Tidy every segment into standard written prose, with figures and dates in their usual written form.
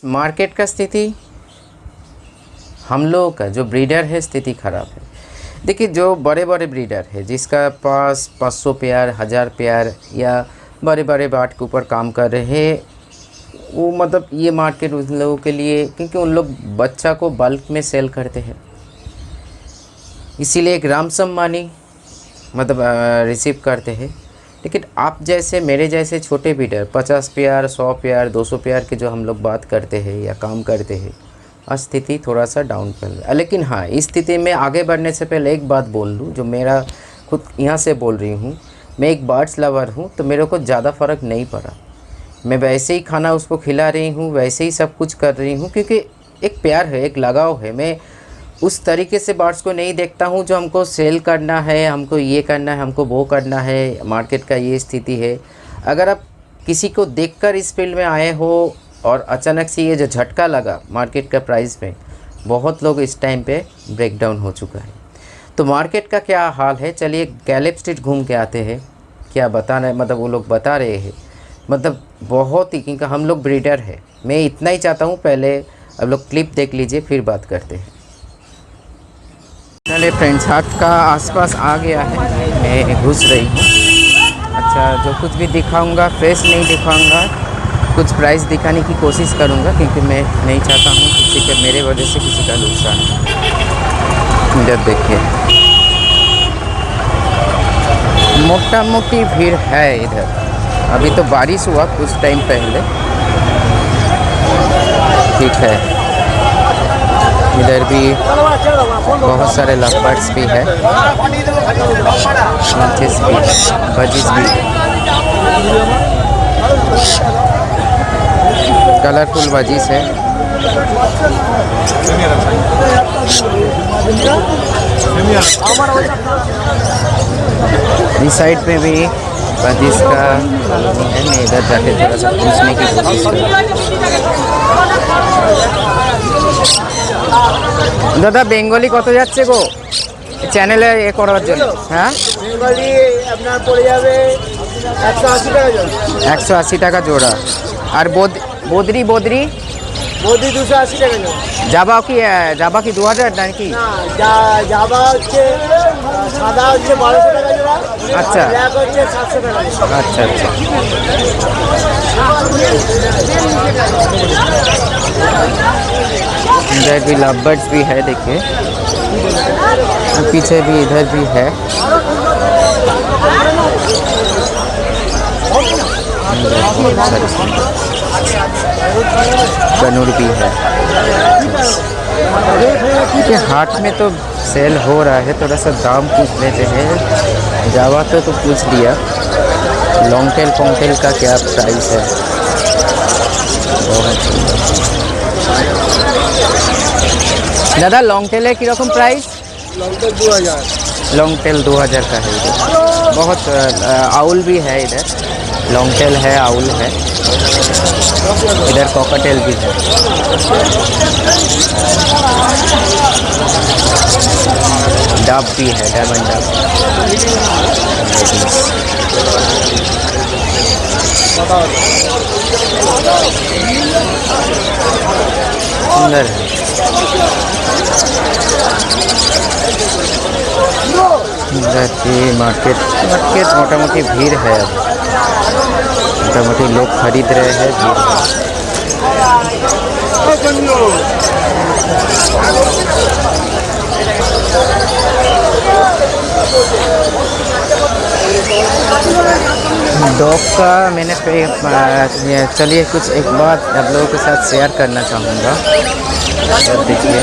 Market का स्थिति, हम लोगों का जो ब्रीडर है स्थिति ख़राब है। देखिए जो बड़े बड़े ब्रीडर है जिसका पास 500 पेयर 1000 पेयर या बड़े बड़े बाट के ऊपर काम कर रहे हैं, वो मतलब ये मार्केट उन लोगों के लिए, क्योंकि उन लोग बच्चा को बल्क में सेल करते हैं, इसीलिए एक रामसम मानी मतलब रिसीव करते हैं। लेकिन आप जैसे मेरे जैसे छोटे ब्रीडर 50 पेयर 100 पेयर 200 पेयर के जो हम लोग बात करते हैं या काम करते हैं, स्थिति थोड़ा सा डाउन चल रहा है। लेकिन हाँ, इस स्थिति में आगे बढ़ने से पहले एक बात बोल दूँ, जो मेरा खुद यहाँ से बोल रही हूँ, मैं एक बर्ड्स लवर हूँ, तो मेरे को ज़्यादा फ़र्क नहीं पड़ा। मैं वैसे ही खाना उसको खिला रही हूँ, वैसे ही सब कुछ कर रही हूँ, क्योंकि एक प्यार है, एक लगाव है। मैं उस तरीके से बर्ड्स को नहीं देखता हूँ जो हमको सेल करना है, हमको ये करना है, हमको वो करना है, मार्केट का ये स्थिति है। अगर आप किसी को देखकर इस फील्ड में आए हो और अचानक से ये जो झटका लगा मार्केट का प्राइस में, बहुत लोग इस टाइम पे ब्रेक डाउन हो चुका है। तो मार्केट का क्या हाल है, चलिए गैलेप स्ट्रीट घूम के आते हैं। क्या बता रहे, मतलब वो लोग बता रहे हैं, मतलब बहुत ही, क्योंकि हम लोग ब्रीडर है। मैं इतना ही चाहता हूँ, पहले अब लोग क्लिप देख लीजिए फिर बात करते हैं। चलिए फ्रेंड्स, हाट का आसपास आ गया है, मैं घुस रही हूँ। अच्छा, जो कुछ भी दिखाऊंगा फ्रेश नहीं दिखाऊंगा, कुछ प्राइस दिखाने की कोशिश करूंगा, क्योंकि मैं नहीं चाहता हूँ किसी के मेरे वजह से किसी का नुकसान। इधर देखिए मोटा मोटी भीड़ है इधर। अभी तो बारिश हुआ कुछ टाइम पहले, ठीक है। इधर भी बहुत सारे लवबर्ड्स भी है, मंचेस भी, बजीज भी, कलरफुल बजीज है। इस साइड पे भी बजीज का कॉलोनी है। मैं इधर जाके थोड़ा सा पूछने की कोशिश करूँ। दादा बेंगली कत যাচ্ছে গো চ্যানেলে এ করার জন্য? হ্যাঁ, বেঙ্গলি আপনার পড়ে যাবে 180 টাকা জোড়া। 180 টাকা জোড়া। আর বদ্রি বদ্রি বদ্রি 280 টাকা জোড়া। জাবা কি 2000 নাকি? না, জাবা হচ্ছে সাদা হচ্ছে 1200 টাকা জোড়া। আচ্ছা, ব্ল্যাক হচ্ছে 700 টাকা জোড়া। আচ্ছা আচ্ছা। इधर भी लवबर्ड्स भी है, देखिए पीछे भी, इधर भी है। कनूर भी है। ये हाट में तो सेल हो रहा है, थोड़ा सा दाम पूछ लेते हैं। जावा तो पूछ लिया। लॉन्ग टेल पोंगटेल का क्या प्राइस है? दादा लॉन्ग टेल है की रकम price? Long tail 2000। Long tail 2000 का है इधर। बहुत आउल भी है इधर, लॉन्ग टेल है, आउल है, इधर कॉकटेल भी है। डब भी है, डायमंड डब। सुंदर है। मार्केट मोटामोटी भीड़ है, अब मोटामोटी लोग खरीद रहे हैं। डॉग का मैंने चलिए कुछ एक बात आप लोगों के साथ शेयर करना चाहूँगा। देखिए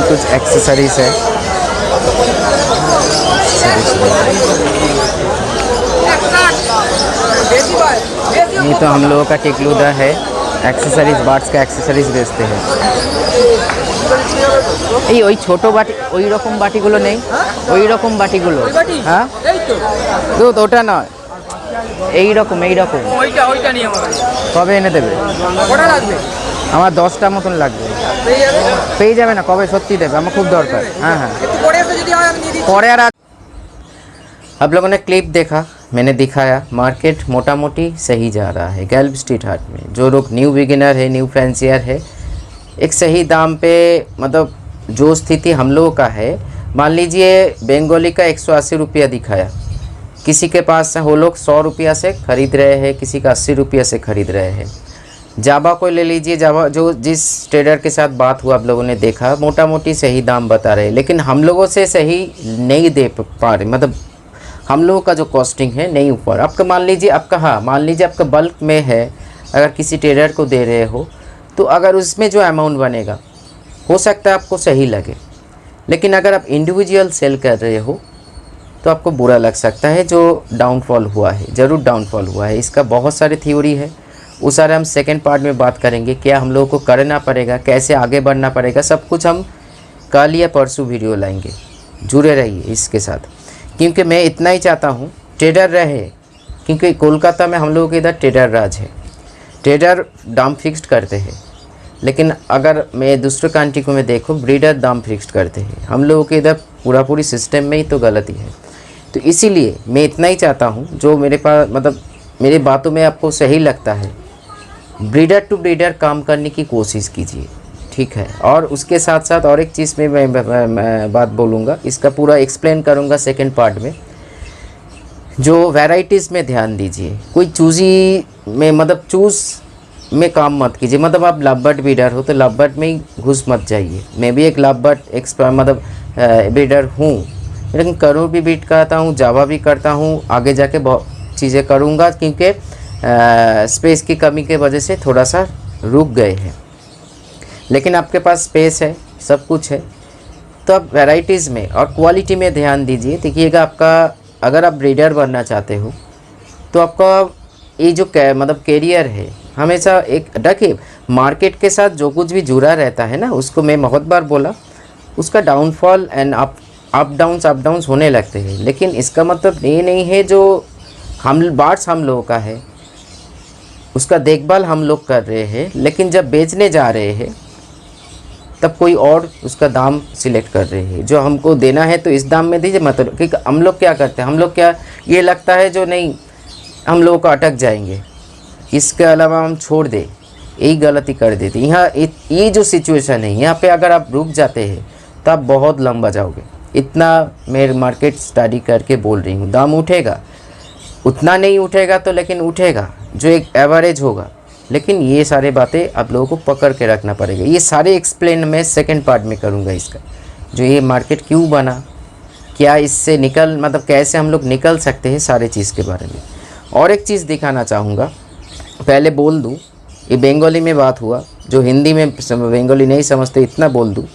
कुछ एक्सेसरीज है। ये तो हम लोगों का टिकलूदा है, एक्सेसरीज, बार्ड्स का एक्सेसरीज बेचते हैं। এই ওই ছোট বাটি, ওই রকম বাটিগুলো নেই, ওই রকম বাটিগুলো। হ্যাঁ তো ওটা নয়, এই রকম ওইটা নিয়ে আমার কবে এনে দেবে? কটা লাগবে? আমার 10টা মতন লাগবে। পেয়ে যাবে? পেয়ে যাবে না, কবে সত্যি দেবে, আমার খুব দরকার। হ্যাঁ हाँ একটু পরে এসে যদি হয় আমি দিয়ে দিচ্ছি। पौड़े आप लोगों ने क्लिप देखा, मैंने दिखाया मार्केट मोटा मोटी सही जा रहा है गैल्ब स्ट्रीट हाट में। जो लोग न्यू बिगिनर है, न्यू फैंसियर है, एक सही दाम पे, मतलब जो स्थिति हम लोगों का है, मान लीजिए बेंगोली का 180 रुपया दिखाया, किसी के पास वो लोग 100 रुपया से ख़रीद रहे हैं, किसी का 80 रुपया से ख़रीद रहे हैं। जावा को ले लीजिए, जावा जो जिस ट्रेडर के साथ बात हुआ आप लोगों ने देखा, मोटा मोटी सही दाम बता रहे, लेकिन हम लोगों से सही नहीं दे पा रहे, मतलब हम लोगों का जो कॉस्टिंग है नहीं ऊपर। आपका मान लीजिए आपका बल्क में है, अगर किसी ट्रेडर को दे रहे हो तो अगर उसमें जो अमाउंट बनेगा हो सकता है आपको सही लगे, लेकिन अगर आप इंडिविजुअल सेल कर रहे हो तो आपको बुरा लग सकता है। जो डाउनफॉल हुआ है, ज़रूर डाउनफॉल हुआ है, इसका बहुत सारे थ्योरी है, वो सारे हम सेकेंड पार्ट में बात करेंगे। क्या हम लोगों को करना पड़ेगा, कैसे आगे बढ़ना पड़ेगा, सब कुछ हम कल या परसों वीडियो लाएंगे। जुड़े रहिए इसके साथ, क्योंकि मैं इतना ही चाहता हूँ ट्रेडर रहे, क्योंकि कोलकाता में हम लोगों के इधर ट्रेडर राज है, ट्रेडर दाम फिक्स्ड करते हैं। लेकिन अगर मैं दूसरे कंट्री को मैं देखूँ, ब्रीडर दाम फिक्स्ड करते हैं। हम लोगों के इधर पूरी सिस्टम में ही तो गलती है। तो इसीलिए मैं इतना ही चाहता हूँ, जो मेरे पास मतलब मेरी बातों में आपको सही लगता है, ब्रीडर टू ब्रीडर काम करने की कोशिश कीजिए, ठीक है। और उसके साथ साथ और एक चीज़ में मैं बात बोलूँगा, इसका पूरा एक्सप्लेन करूँगा सेकंड पार्ट में। जो वैराइटीज़ में ध्यान दीजिए, कोई चूज़ी में मतलब चूज़ में काम मत कीजिए। मतलब आप लव बर्ड ब्रीडर हो तो लव बर्ड में ही घुस मत जाइए। मैं भी एक लव बर्ड मतलब ब्रीडर हूँ, लेकिन करूँ भी बीट करता हूँ, जावा भी करता हूँ, आगे जाके बहुत चीज़ें करूँगा, क्योंकि स्पेस की कमी के वजह से थोड़ा सा रुक गए हैं। लेकिन आपके पास स्पेस है, सब कुछ है, तो आप वैराइटीज़ में और क्वालिटी में ध्यान दीजिए। देखिएगा, आपका अगर आप ब्रीडर बनना चाहते हो तो आपका ये जो मतलब कैरियर है, हमेशा एक देखिए मार्केट के साथ जो कुछ भी जुड़ा रहता है ना, उसको मैं बहुत बार बोला, उसका डाउनफॉल एंड अप डाउन्स होने लगते हैं। लेकिन इसका मतलब ये नहीं है जो बार्ड्स हम लोगों का है उसका देखभाल हम लोग कर रहे हैं, लेकिन जब बेचने जा रहे हैं तब कोई और उसका दाम सिलेक्ट कर रहे हैं। जो हमको देना है तो इस दाम में दीजिए, मतलब क्योंकि हम लोग क्या करते हैं, हम लोग क्या ये लगता है जो नहीं हम लोगों को अटक जाएंगे, इसके अलावा हम छोड़ दें, यही गलती कर देते। यहाँ ये जो सिचुएशन है, यहाँ पे अगर आप रुक जाते हैं तो आप बहुत लंबा जाओगे। इतना मैं मार्केट स्टडी करके बोल रही हूँ। दाम उठेगा, उतना नहीं उठेगा तो लेकिन उठेगा, जो एक एवरेज होगा। लेकिन ये सारे बातें आप लोगों को पकड़ के रखना पड़ेगा। ये सारे एक्सप्लेन मैं सेकंड पार्ट में करूँगा इसका, जो ये मार्केट क्यों बना, क्या इससे मतलब कैसे हम लोग निकल सकते हैं, सारे चीज़ के बारे में। और एक चीज़ दिखाना चाहूँगा, पहले बोल दूँ, ये बंगाली में बात हुआ, जो हिंदी में बंगाली नहीं समझते इतना बोल दूँ।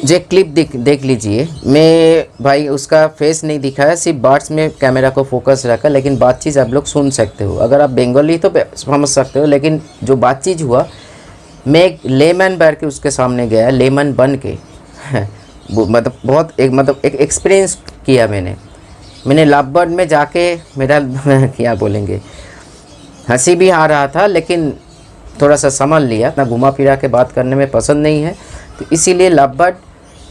जो क्लिप देख लीजिए, मैं भाई उसका फेस नहीं दिखाया, सिर्फ बर्ड्स में कैमरा को फोकस रखा, लेकिन बात चीज़ आप लोग सुन सकते हो। अगर आप बंगाली तो समझ सकते हो, लेकिन जो बात चीज़ हुआ, मैं एक लेमन बैठ के उसके सामने गया, लेमन बन के मतलब बहुत एक एक्सपीरियंस किया मैंने लव बर्ड में जाके मेरा क्या बोलेंगे, हंसी भी आ रहा था, लेकिन थोड़ा सा संभल लिया। इतना घुमा फिरा के बात करने में पसंद नहीं है, तो इसीलिए लव बर्ड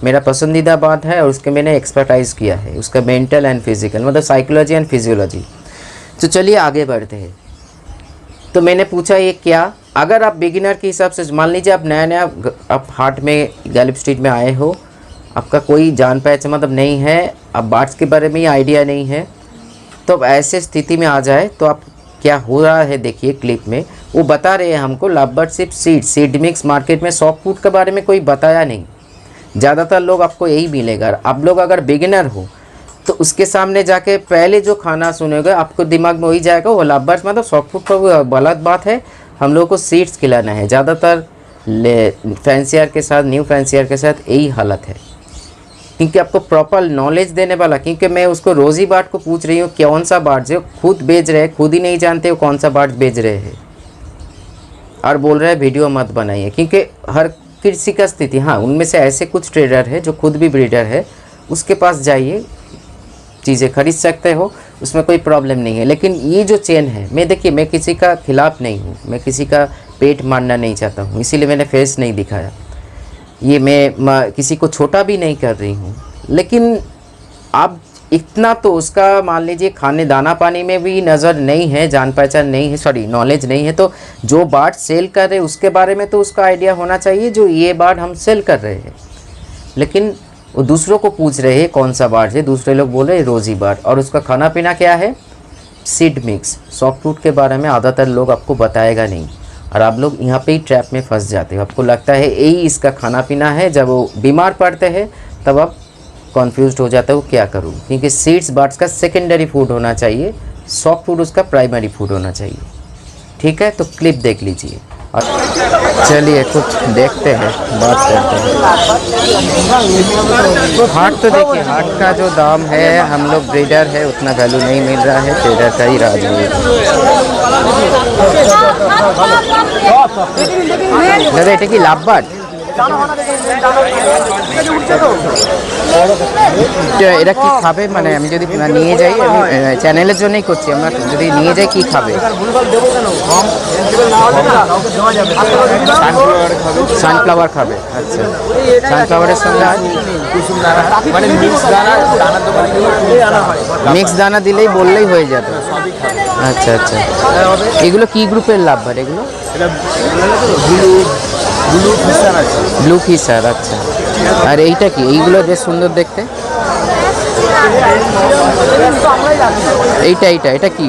मेरा पसंदीदा बात है और उसके मैंने एक्सपर्टाइज़ किया है, उसका मेंटल एंड फिज़िकल, मतलब साइकोलॉजी एंड फिजियोलॉजी। तो चलिए आगे बढ़ते हैं। तो मैंने पूछा ये क्या, अगर आप बिगिनर के हिसाब से, मान लीजिए आप नया आप हाट में गैल्ब स्ट्रीट में आए हो, आपका कोई जान पहचान मतलब नहीं है, अब बर्ड्स के बारे में ही आइडिया नहीं है, तो अब ऐसे स्थिति में आ जाए तो आप क्या हो रहा है देखिए। क्लिप में वो बता रहे हैं हमको लव बर्ड सिर्फ सीड मिक्स मार्केट में सॉफ्ट फूड के बारे में कोई बताया नहीं। ज़्यादातर लोग आपको यही मिलेगा। आप लोग अगर बिगिनर हो तो उसके सामने जाके पहले जो खाना सुनोगे आपको दिमाग में वही जाएगा, वो लव बर्ड्स मतलब सॉफ्ट फूड का गलत बात है, हम लोग को सीड्स खिलाना है। ज़्यादातर फैंसियर के साथ, न्यू फैंसियर के साथ यही हालत है, क्योंकि आपको प्रॉपर नॉलेज देने वाला, क्योंकि मैं उसको रोज़ी बाट को पूछ रही हूँ कौन सा बाट जो खुद बेच रहे हैं, खुद ही नहीं जानते वो कौन सा बाट बेच रहे हैं, और बोल रहे हैं वीडियो मत बनाइए। क्योंकि हर किसी का स्थिति, हाँ उनमें से ऐसे कुछ ट्रेडर है जो खुद भी ब्रीडर है, उसके पास जाइए, चीज़ें खरीद सकते हो, उसमें कोई प्रॉब्लम नहीं है। लेकिन ये जो चेन है, मैं देखिए मैं किसी का खिलाफ़ नहीं हूँ, मैं किसी का पेट मारना नहीं चाहता हूँ, इसीलिए मैंने फेस नहीं दिखाया। ये मैं किसी को छोटा भी नहीं कर रही हूँ, लेकिन आप इतना तो उसका मान लीजिए खाने दाना पानी में भी नज़र नहीं है, जान पहचान नहीं है, सॉरी नॉलेज नहीं है, तो जो बाट सेल कर रहे हैं उसके बारे में तो उसका आइडिया होना चाहिए जो ये बाट हम सेल कर रहे हैं। लेकिन वो दूसरों को पूछ रहे हैं कौन सा बाट है, दूसरे लोग बोल रहे हैं रोज़ी बाट, और उसका खाना पीना क्या है, सीड मिक्स। सॉफ्ट फ्रूट के बारे में ज़्यादातर लोग आपको बताएगा नहीं, और आप लोग यहाँ पे ही ट्रैप में फंस जाते हो। आपको लगता है यही इसका खाना पीना है, जब वो बीमार पड़ते हैं तब आप कॉन्फ्यूज हो जाता है वो क्या करूँ, क्योंकि सीड्स बाट्स का सेकेंडरी फूड होना चाहिए, सॉफ्ट फूड उसका प्राइमरी फूड होना चाहिए। ठीक है, तो क्लिप देख लीजिए और चलिए कुछ देखते हैं, बात करते हैं। हाट तो देखिए, हाट का जो दाम है, हम लोग ब्रीडर है उतना वैल्यू नहीं मिल रहा है, ट्रेडर का ही राज है। दादा এটা কি লাভবাট? এরা কি খাবে, মানে আমি যদি নিয়ে যাই, আমি চ্যানেলের জন্যই করছি, আমরা যদি নিয়ে যাই কি খাবে? সানফ্লাওয়ার খাবে। আচ্ছা, সানফ্লাওয়ারের সঙ্গে মিক্স দানা দিলেই বললেই হয়ে যাবে। আচ্ছা আচ্ছা, এগুলো কি গ্রুপের লাভবাট এগুলো? Blue fisher. আচ্ছা, আর এইটা কি, এইগুলো বেশ সুন্দর দেখতে। এইটা এইটা এটা কি?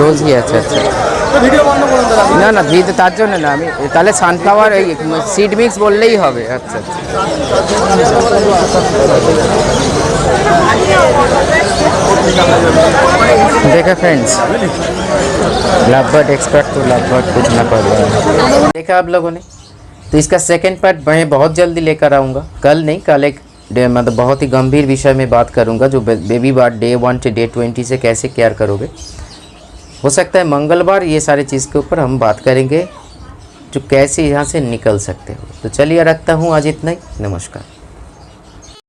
রোজি। আচ্ছা আচ্ছা, না না ভিড় তার জন্য না, আমি তাহলে সানফ্লাওয়ার এই সিড মিক্স বললেই হবে। আচ্ছা আচ্ছা, देखा फ्रेंड्स, लवबर्ड एक्सपर्ट तो लवबर्ड कुछ ना पड़ रहा है। देखा आप लोगों ने, तो इसका सेकंड पार्ट मैं बहुत जल्दी लेकर आऊँगा, कल नहीं, कल एक मतलब बहुत ही गंभीर विषय में बात करूँगा, जो बेबी बार्ड डे 1 से डे 20 से कैसे केयर करोगे। हो सकता है मंगलवार ये सारे चीज़ के ऊपर हम बात करेंगे, जो कैसे यहाँ से निकल सकते हो। तो चलिए रखता हूँ आज इतना ही, नमस्कार।